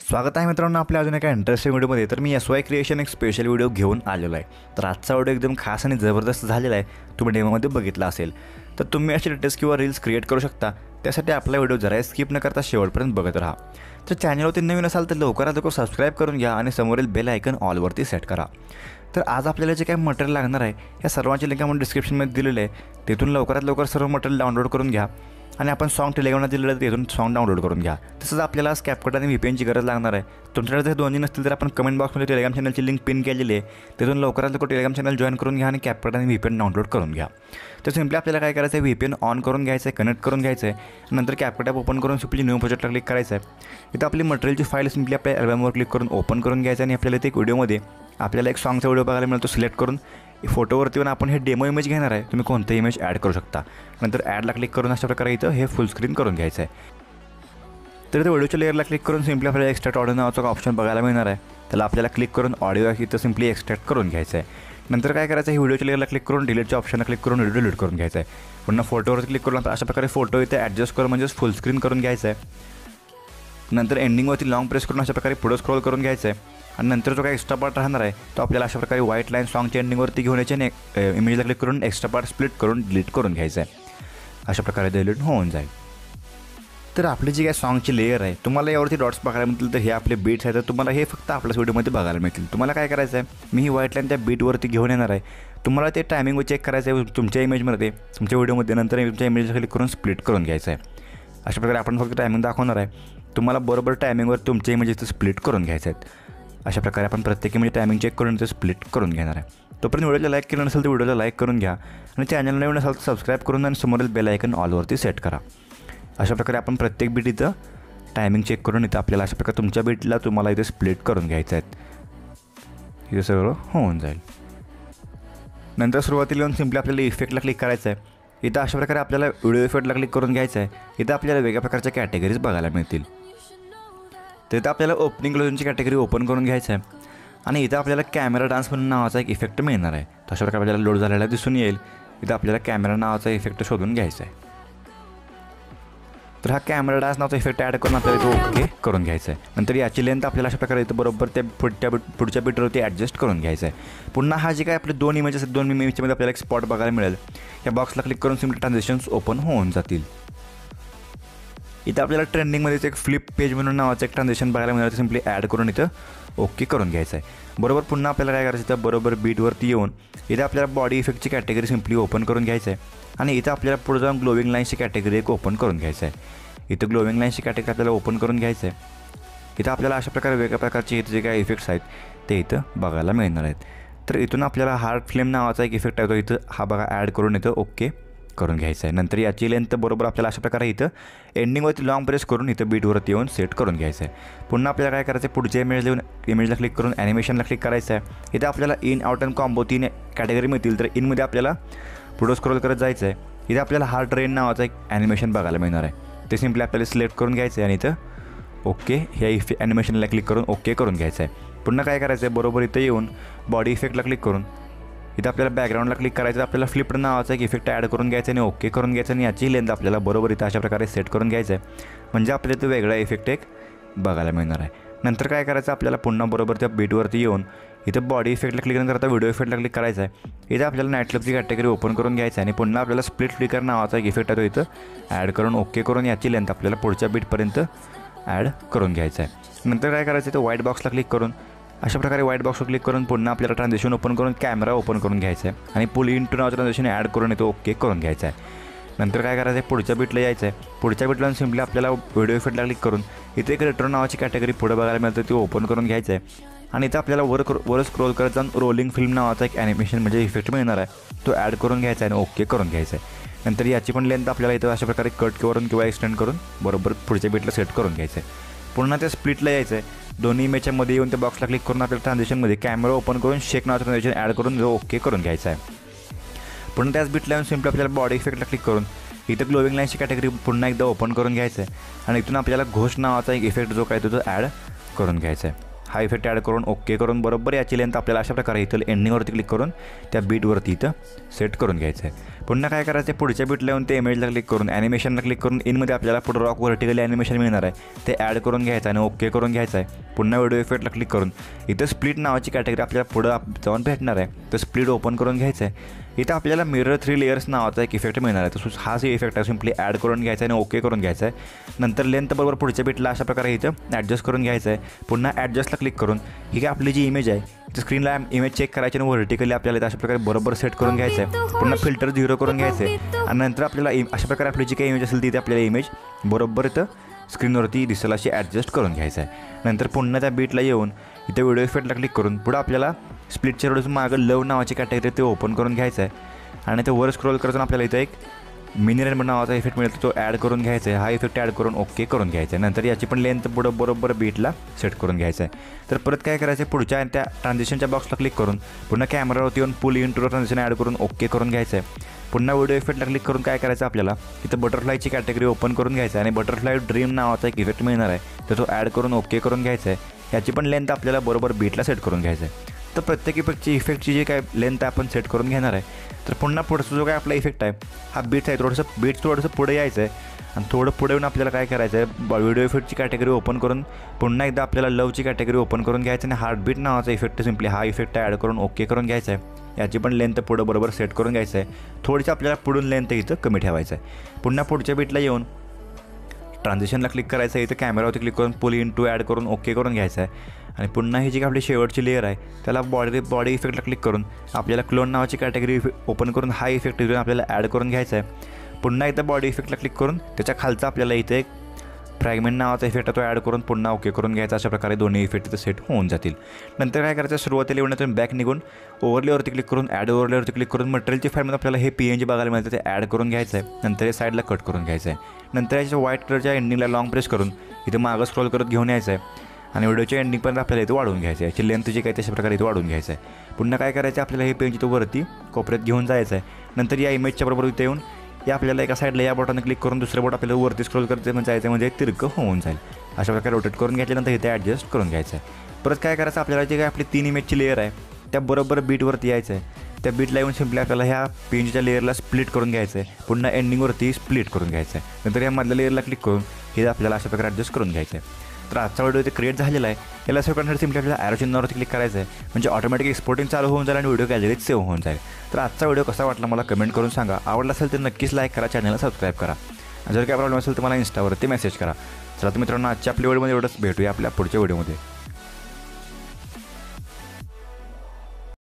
स्वागत आहे मित्रांनो आपल्या अजून एका इंटरेस्टिंग व्हिडिओमध्ये. तर मी SY क्रिएशन एक स्पेशल व्हिडिओ घेऊन आलेलो आहे. तर आजचा व्हिडिओ एकदम खास आणि जबरदस्त झालेला आहे. तुम्ही डेमोमध्ये बघितला असेल. तर तुम्ही असे लेटेस्ट किंवा रील्स क्रिएट करू शकता. त्यासाठी आपला व्हिडिओ जरा स्किप न करता शेवटपर्यंत बघत राहा. तर चॅनलवरती नवीन असाल तर लवकरात लवकर सबस्क्राईब करून घ्या आणि समोरील बेल आयकन ऑलवरती सेट करा. तर आज आपल्याला जे काही मटेरियल लागणार आहे या सर्वांची लिंक आपण डिस्क्रिप्शनमध्ये दिलेली आहे. तिथून लवकरात लवकर सर्व मटेरियल डाउनलोड करून घ्या आणि आपण सॉन्ग टेलिग्रामला दिलेलं आहे तिथून सॉन्ग डाउनलोड करून घ्या. तसंच आपल्याला CapCut आणि VPNची गरज लागणार आहे. तुमच्याकडे जर दोन्ही नसतील तर आपण कमेंट बॉक्समध्ये टेलिग्राम चॅनलची लिंक पिन केलेली आहे. तिथून लवकरात लवकर टेलिग्राम चॅनल जॉईन करून घ्या आणि CapCut आणि VPN डाउनलोड करून घ्या. तर सिम्पली आपल्याला काय करायचं आहे, VPN ऑन करून घ्यायचं आहे, कनेक्ट करून घ्यायचं आहे. नंतर CapCut ॲप ओपन करून सिम्पली न्यू प्रोजेक्टला क्लिक करायचं आहे. इथं आपली मटेरियलची फाईल सिम्पली आपल्या अल्बमवर क्लिक करून ओपन करून घ्यायचं आणि आपल्याला इथे एक व्हिडिओमध्ये आपल्याला एक सॉन्गचा व्हिडिओ बघायला मिळतो. सिलेक्ट करून फोटोवरती येऊन आपण हे डेमो इमेज घेणार आहे. तुम्ही कोणते इमेज ॲड करू शकता. नंतर ॲडला क्लिक करून अशा प्रकारे इथं हे फुल स्क्रीन करून घ्यायचं आहे. तर इथं व्हिडिओच्या लेअरला क्लिक करून सिम्पली आपल्याला एक्स्ट्रॅक्ट ऑडिओ नावाचा ऑप्शन बघायला मिळणार आहे. त्याला आपल्याला क्लिक करून ऑडिओ इथं सिम्पली एक्स्ट्रॅक्ट करून घ्यायचं आहे. नंतर काय करायचं आहे, व्हिडिओच्या लेअरला क्लिक करून डिलीटच्या ऑप्शनला क्लिक करून व्हिडिओ डिलीट करून घ्यायचा आहे. पुन्हा फोटोवर क्लिक करून अशा प्रकारे फोटो इथे ॲडजस्ट करून म्हणजेच फुल स्क्रीन करून घ्यायचं आहे. नंतर एंडिंगवरती लॉंग प्रेस करून अशा प्रकारे पुढं स्क्रोल करून घ्यायचं आहे. आणि नंतर जो काही एक्स्ट्रा पार्ट राहणार आहे तो आपल्याला अशा प्रकारे व्हाईट लाईन सॉन्गच्या एंडिंगवरती घेऊन यायचे आणि इमेजला क्लिक करून एक्स्ट्रा पार्ट स्प्लिट करून डिलीट करून घ्यायचं आहे. अशा प्रकारे डिलीट होऊन जाईल. तर आपली जी काही सॉन्गची लेअर आहे तुम्हाला यावरती डॉट्स बघायला मिळतील. तर हे आपले बीट्स आहेत. तर तुम्हाला हे फक्त आपल्याच व्हिडिओमध्ये बघायला मिळतील. तुम्हाला काय करायचं आहे, मी ही व्हाईट लाईन त्या बीटवरती घेऊन येणार आहे. तुम्हाला ते टायमिंगवर चेक करायचं आहे तुमच्या इमेजमध्ये, तुमच्या व्हिडिओमध्ये. नंतर तुमच्या इमेजला क्लिक करून स्प्लिट करून घ्यायचं आहे. अशा प्रकारे आपण फक्त टायमिंग दाखवणार आहे. तुम्हाला बरोबर टायमिंगवर तुमच्या इमेज इथं स्प्लिट करून घ्यायचं आहेत. अशा प्रकारे आपण प्रत्येक इमेज टायमिंग चेक करून इथं स्प्लिट करून घेणार आहे. तोपर्यंत व्हिडिओला लाईक केलं नसेल तर व्हिडिओला लाईक करून घ्या आणि चॅनल नवीन असाल तर सबस्क्राईब करून आणि समोरील बेल आयकन ऑलवरती सेट करा. अशा प्रकारे आपण प्रत्येक बीट इथं टायमिंग चेक करून इथं आपल्याला अशा प्रकारे तुमच्या बीटला तुम्हाला इथे स्प्लिट करून घ्यायचं आहेत. इथं सगळं होऊन जाईल. नंतर सुरुवातीला येऊन सिम्पली आपल्याला इफेक्टला क्लिक करायचं आहे. इथं अशा प्रकारे आपल्याला व्हिडिओ इफेक्टला क्लिक करून घ्यायचं आहे. इथं आपल्याला वेगळ्या प्रकारच्या कॅटेगरीज बघायला मिळतील. तर इथं आपल्याला ओपनिंग क्लोजिंगची कॅटेगरी ओपन करून घ्यायचं आहे आणि इथं आपल्याला कॅमेरा डान्स म्हणून नावाचा एक इफेक्ट मिळणार आहे. तर अशा प्रकारे आपल्याला लोड झालेला दिसून येईल. इथं आपल्याला कॅमेरा नावाचा इफेक्ट शोधून घ्यायचा आहे. तर हा कॅमेरा डान्स नावाचा इफेक्ट ॲड करून आपल्याला इथं ओके करून घ्यायचं आहे. नंतर याची लेंथ आपल्याला अशा प्रकारे इथं बरोबर त्या पुढच्या बीटवरती ॲडजस्ट करून घ्यायचं आहे. पुन्हा हा जे काय आपले दोन इमेजेस आहेत, दोन इमेजमध्ये आपल्याला एक स्पॉट बघायला मिळेल. या बॉक्सला क्लिक करून सिम्पली ट्रान्झॅक्शन्स ओपन होऊन जातील. इथं आपल्याला ट्रेंडिंगमध्येच एक फ्लिप पेज म्हणून नावाचं एक ट्रान्झॅक्शन बघायला मिळालं. सिम्पली ॲड करून इथं ओके करून घ्यायचं आहे. बरोबर पुन्हा आपल्याला काय करायचं, इथं बरोबर बीटवरती येऊन इथं आपल्याला बॉडी इफेक्टची कॅटेगरी सिम्पली ओपन करून घ्यायचं आहे आणि इथं आपल्याला पुढे जाऊन ग्लोविंग लाईन्सची कॅटेगरी एक ओपन करून घ्यायचं आहे. इथं ग्लोविंग लाईन्सची कॅटेगरी आपल्याला ओपन करून घ्यायचं आहे. इथं आपल्याला अशा प्रकारे वेगळ्या प्रकारचे इथं जे काही इफेक्ट्स आहेत ते इथं बघायला मिळणार आहेत. तर इथून आपल्याला हार्ट फ्लेम नावाचा एक इफेक्ट आहे तो इथं हा बघा ॲड करून इथं ओके करून घ्यायचं आहे. नंतर याची लेंथ बरोबर आपल्याला अशा प्रकारे इथं एंडिंगवरती लॉंग प्रेस करून इथं बीटवरती येऊन सेट करून घ्यायचं आहे. पुन्हा आपल्याला काय करायचं आहे, पुढच्या इमेजला क्लिक करून ॲनिमेशनला क्लिक करायचं आहे. इथं आपल्याला in out and combo 3 category मिळतील. तर इनमध्ये आपल्याला पुढं स्क्रोल करत जायचं आहे. इथं आपल्याला हार्ट रेन नावाचा एक ॲनिमेशन बघायला मिळणार आहे. ते सिम्पली आपल्याला सिलेक्ट करून घ्यायचं आहे आणि इथं ओके ह्या ॲनिमेशनला क्लिक करून ओके करून घ्यायचं आहे. पुन्हा काय करायचं आहे, बरोबर इथं येऊन बॉडी इफेक्टला क्लिक करून इथं आपल्याला बॅकग्राऊंडला क्लिक करायचं. आपल्याला फ्लिप्ड नावाचा एक इफेक्ट ॲड करून घ्यायचा आणि ओके करून घ्यायचं आणि याची लेंथ आपल्याला बरोबर इथं अशा प्रकारे सेट करून घ्यायचं आहे. म्हणजे आपल्याला इथं वेगळा इफेक्ट एक बघायला मिळणार आहे. नंतर काय करायचं, आपल्याला पुन्हा बरोबर त्या बीटवरती येऊन इथं बॉडी इफेक्टला क्लिक न करता व्हिडिओ इफेक्टला क्लिक करायचं आहे. इथं आपल्याला नाईट क्लबची कॅटेगरी ओपन करून घ्यायचं आहे आणि पुन्हा आपल्याला स्प्लिट फ्लिकर नावाचा एक इफेक्ट आहे तो इथं ॲड करून ओके करून याची लेंथ आपल्याला पुढच्या बीटपर्यंत ॲड करून घ्यायचं आहे. नंतर काय करायचं आहे, तर व्हाईट बॉक्सला क्लिक करून अशा प्रकारे व्हाईट बॉक्सवर क्लिक करून पुन्हा आपल्याला ट्रान्झॅक्शन ओपन करून कॅमेरा ओपन करून घ्यायचा आहे आणि पुल इंटू नावाचं ट्रान्झॅक्शन ॲड करून येतो ओके करून घ्यायचं आहे. नंतर काय करायचं आहे, पुढच्या बीटला यायचं आहे. पुढच्या बीटला सिम्पली आपल्याला व्हिडिओ इफेक्टला क्लिक करून इथे एक रेट्रो नावाची कॅटेगरी पुढे बघायला मिळतं, ती ओपन करून घ्यायचं आहे आणि इथं आपल्याला वर स्क्रोल करत जाऊन रोलिंग फिल्म नावाचा एक ॲनिमेशन म्हणजे इफेक्ट मिळणार आहे, तो ॲड करून घ्यायचा आहे आणि ओके करून घ्यायचा आहे. नंतर याची पण लेंथ आपल्याला इथं अशा प्रकारे कट करून किंवा एक्सटेंड करून बरोबर पुढच्या बीटला सेट करून घ्यायचं आहे. पुन्हा त्या स्प्लिटला यायचं आहे. दोन्ही इमेजच्या मध्ये येऊन त्या बॉक्सला क्लिक करून आपल्याला ट्रान्झॅक्शनमध्ये कॅमेरा ओपन करून शेक नावाचं ट्रान्झॅक्शन ॲड करून ओके करून घ्यायचं आहे. पुन्हा त्याच बीटला येऊन सिम्पली आपल्याला बॉडी इफेक्टला क्लिक करून इथं ग्लोविंग लाईन्सची कॅटेगरी पुन्हा एकदा ओपन करून घ्यायचं आहे आणि इथून आपल्याला घोष नावाचा एक इफेक्ट जो काय तो ॲड करून घ्यायचा आहे. हा इफेक्ट ॲड करून ओके करून बरोबर याची लेंथ आपल्याला अशा प्रकारे इथं एंडिंगवरती क्लिक करून त्या बीटवरती इथं सेट करून घ्यायचं आहे. पुन्हा काय करायचं आहे, पुढच्या बीटला येऊन ते इमेजला क्लिक करून ॲनिमेशनला क्लिक करून इनमध्ये आपल्याला पुढं रॉक व्हर्टिकली ॲनिमेशन मिळणार आहे, ते ॲड करून घ्यायचं आणि ओके करून घ्यायचं आहे. पुन्हा व्हिडिओ इफेक्टला क्लिक करून इथं स्प्लिट नावाची कॅटेगरी आपल्याला पुढं जाऊन भेटणार आहे, तर स्प्लिट ओपन करून घ्यायचं आहे. इथं आपल्याला मिरर 3 लेयर्स नावाचा एक इफेक्ट मिळणार आहे, तर हाच इफेक्ट आहे सिम्पली ॲड करून घ्यायचा आहे आणि ओके करून घ्यायचं आहे. नंतर लेंथ बरोबर पुढच्या बीटला अशा प्रकारे इथं ॲडजस्ट करून घ्यायचं आहे. पुन्हा ॲडजस्टला क्लिक करून ही काय आपली जी इमेज आहे ती स्क्रीनला इमेज चेक करायची आणि व्हर्टिकली आपल्याला इथं अशा प्रकारे बरोबर सेट करून घ्यायचं आहे. पुन्हा फिल्टर 0 करून घ्यायचं आहे आणि नंतर आपल्याला अशा प्रकारे आपली जी काही इमेज असेल ती आपल्याला इमेज बरोबर इथं स्क्रीनवरती दिसेल अशी ॲडजस्ट करून घ्यायचं आहे. नंतर पुन्हा त्या बीटला येऊन इथं व्हिडिओ इफेक्टला क्लिक करून पुढं आपल्याला स्प्लिटच्या व्हिडिओचं मागं लव नावाची कॅटेगरी ते ओपन करून घ्यायचं आहे आणि ते वर स्क्रोल करताना आपल्याला इथं एक मिनी रेनबो नावाचा इफेक्ट मिळतो, तो ॲड करून घ्यायचा आहे. हा इफेक्ट ॲड करून ओके करून घ्यायचा आहे. नंतर याची पण लेंथ पुढं बरोबर बीटला सेट करून घ्यायचं आहे. तर परत काय करायचं आहे, पुढच्या त्या ट्रान्झिशनच्या बॉक्सला क्लिक करून पुन्हा कॅमेरावरती येऊन पुल इन टू ट्रान्झिशन ॲड करून ओके करून घ्यायचं आहे. पुन्हा व्हिडिओ इफेक्टला क्लिक करून काय करायचं आपल्याला इथं बटरफ्लायची कॅटेगरी ओपन करून घ्यायचं आहे आणि बटरफ्लाय ड्रीम नावाचा एक इफेक्ट मिळणार आहे, तर तो ॲड करून ओके करून घ्यायचा आहे. याची पण लेंथ आपल्याला बरोबर बीटला सेट करून घ्यायचं आहे. तर प्रत्येक इफेक्टची जी काय लेंथ आपण सेट करून घेणार आहे. तर पुन्हा पुढचा जो काय आपला इफेक्ट आहे हा बीट आहे, थोडंसं पुढे यायचं आहे आणि थोडं पुढे येऊन आपल्याला काय करायचं आहे, व्हिडिओ इफेक्टची कॅटेगरी ओपन करून पुन्हा एकदा आपल्याला लवची कॅटेगरी ओपन करून घ्यायचं आणि हार्टबीट नावाचा इफेक्ट सिम्पली हा इफेक्ट ॲड करून ओके करून घ्यायचा आहे. याची पण लेंथ पुढं बरोबर सेट करून घ्यायचं आहे. थोडीशी आपल्याला पुढून लेंथ इथं कमी ठेवायचं आहे. पुन्हा पुढच्या बीटला येऊन ट्रान्झिशनला क्लिक करायचं आहे, इथं कॅमेरावरती क्लिक करून पुल इन टू ॲड करून ओके करून घ्यायचं आहे. आणि पुन्हा ही जी आपली शेवटची लेअर आहे त्याला बॉडी इफेक्टला क्लिक करून आपल्याला क्लोन नावाची कॅटेगरी ओपन करून हा इफेक्ट इथून आपल्याला ॲड करून घ्यायचा आहे. पुन्हा इथं बॉडी इफेक्टला क्लिक करून त्याच्या खालचा आपल्याला इथे एक फ्रॅगमेंट नावाचा इफेक्ट आहे, तो ॲड करून पुन्हा ओके करून घ्यायचा. अशा प्रकारे दोन्ही इफेक्ट इथं सेट होऊन जातील. नंतर काय करायचं, सुरुवातीला येऊन बॅक निघून ओव्हरलेवरती क्लिक करून ॲड ओव्हरलेवरती क्लिक करून मटेरियलची फाईलमध्ये आपल्याला हे PNG बघायला मिळतं, ते ॲड करून घ्यायचं आहे. नंतर हे साईडला कट करून घ्यायचं आहे. नंतर याच्या व्हाईट कलरच्या एंडिंगला लॉंग प्रेस करून इथं मागं स्क्रॉल करत घेऊन यायचं आहे आणि व्हिडिओच्या एंडिंगपर्यंत आपल्याला इथं वाढवून घ्यायचं आहे. याची लेंथ जी काही तशा प्रकारे इथं वाढवून घ्यायचं आहे. पुन्हा काय करायचं, आपल्याला हे पेज इथं वरती कोपऱ्यात घेऊन जायचं आहे. नंतर या इमेजच्या बरोबर इथं येऊन या आपल्याला एका साईडला या बटनने क्लिक करून दुसऱ्या बोट आपल्याला वरती स्क्रोल करते जायचं म्हणजे तिरकं होऊन जाईल. अशा प्रकारे रोटेट करून घेतल्यानंतर इथे ॲडजस्ट करून घ्यायचं आहे. परत काय करायचं, आपल्याला जे काय आपली 3 इमेजची लेअर आहे त्या बरोबर बीटवरती यायचं आहे. त्या बीटला येऊन सिम्पली आपल्याला ह्या PNGच्या लेअरला स्प्लिट करून घ्यायचं आहे. पुन्हा एंडिंगवरती स्प्लिट करून घ्यायचं आहे. नंतर या मधल्या लेअरला क्लिक करून हे आपल्याला अशा प्रकारे ॲडजस्ट करून घ्यायचं आहे. तर आजचा व्हिडिओ इथे क्रिएट झालेला आहे. याला सेव्ह करण्यासाठी सिम्पली आपल्याला ॲरो चिन्हावरती क्लिक करायचं आहे, म्हणजे ऑटोमॅटिक एक्सपोर्टिंग चालू होऊन जाईल आणि व्हिडिओ गॅलरीत सेव्ह होऊन जाईल. तर आजचा व्हिडिओ कसा वाटला मला कमेंट करून सांगा. आवडला असेल तर नक्कीच लाईक करा, चॅनलला सबस्क्राईब करा. जर काय प्रॉब्लेम असेल तर मला इंस्टावरती मेसेज करा. चला तर मित्रांनो, आजच्या आपल्या व्हिडिओमध्ये एवढंच. भेटूया आपल्या पुढच्या व्हिडिओमध्ये.